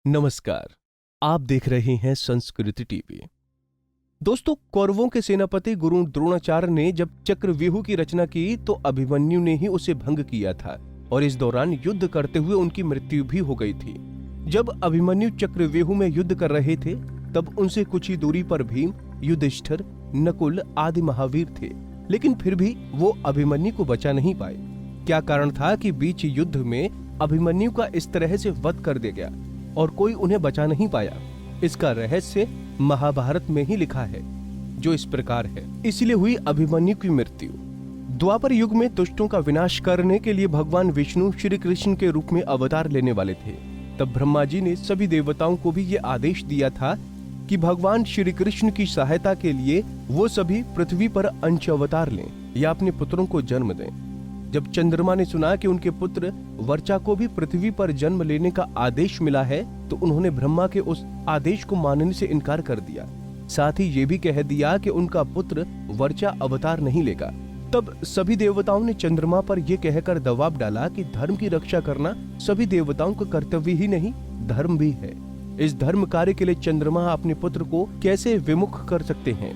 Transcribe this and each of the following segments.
नमस्कार, आप देख रहे हैं संस्कृति टीवी। दोस्तों, कौरवों के सेनापति गुरु द्रोणाचार्य ने जब चक्रव्यूह की रचना की तो अभिमन्यु ने ही उसे भंग किया था और इस दौरान युद्ध करते हुए उनकी मृत्यु भी हो गई थी। जब अभिमन्यु चक्रव्यूह में युद्ध कर रहे थे तब उनसे कुछ ही दूरी पर भीम, युधिष्ठिर, नकुल आदि महावीर थे, लेकिन फिर भी वो अभिमन्यु को बचा नहीं पाए। क्या कारण था कि बीच युद्ध में अभिमन्यु का इस तरह से वध कर दिया गया और कोई उन्हें बचा नहीं पाया? इसका रहस्य महाभारत में ही लिखा है, जो इस प्रकार है। इसलिए हुई अभिमन्यु की मृत्यु। द्वापर युग में दुष्टों का विनाश करने के लिए भगवान विष्णु श्री कृष्ण के रूप में अवतार लेने वाले थे। तब ब्रह्मा जी ने सभी देवताओं को भी ये आदेश दिया था कि भगवान श्री कृष्ण की सहायता के लिए वो सभी पृथ्वी पर अंश अवतार लें या अपने पुत्रों को जन्म दें। जब चंद्रमा ने सुना कि उनके पुत्र वर्चा को भी पृथ्वी पर जन्म लेने का आदेश मिला है तो उन्होंने ब्रह्मा के उस आदेश को मानने से इनकार कर दिया। साथ ही ये भी कह दिया कि उनका पुत्र वर्चा अवतार नहीं लेगा। तब सभी देवताओं ने चंद्रमा पर यह कहकर दबाव डाला कि धर्म की रक्षा करना सभी देवताओं का कर्तव्य ही नहीं, धर्म भी है। इस धर्म कार्य के लिए चंद्रमा अपने पुत्र को कैसे विमुख कर सकते हैं?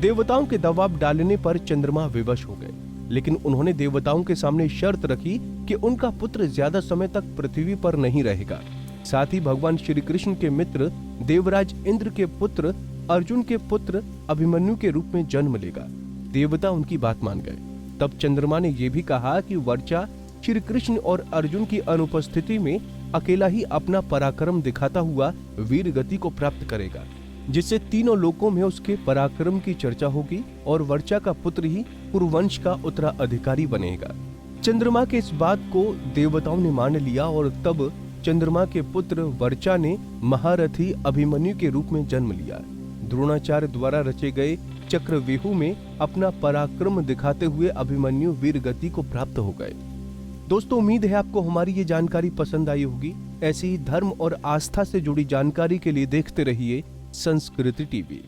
देवताओं के दबाव डालने पर चंद्रमा विवश हो गए, लेकिन उन्होंने देवताओं के सामने शर्त रखी कि उनका पुत्र ज्यादा समय तक पृथ्वी पर नहीं रहेगा। साथ ही भगवान श्री कृष्ण के मित्र देवराज इंद्र के पुत्र अर्जुन के पुत्र अभिमन्यु के रूप में जन्म लेगा। देवता उनकी बात मान गए। तब चंद्रमा ने यह भी कहा कि वर्चा श्री कृष्ण और अर्जुन की अनुपस्थिति में अकेला ही अपना पराक्रम दिखाता हुआ वीर गति को प्राप्त करेगा, जिससे तीनों लोकों में उसके पराक्रम की चर्चा होगी और वर्चा का पुत्र ही कुरुवंश का उत्तराधिकारी बनेगा। चंद्रमा के इस बात को देवताओं ने मान लिया और तब चंद्रमा के पुत्र वर्चा ने महारथी अभिमन्यु के रूप में जन्म लिया। द्रोणाचार्य द्वारा रचे गए चक्रव्यूह में अपना पराक्रम दिखाते हुए अभिमन्यु वीर गति को प्राप्त हो गए। दोस्तों, उम्मीद है आपको हमारी ये जानकारी पसंद आई होगी। ऐसी ही धर्म और आस्था से जुड़ी जानकारी के लिए देखते रहिए संस्कृति टीवी।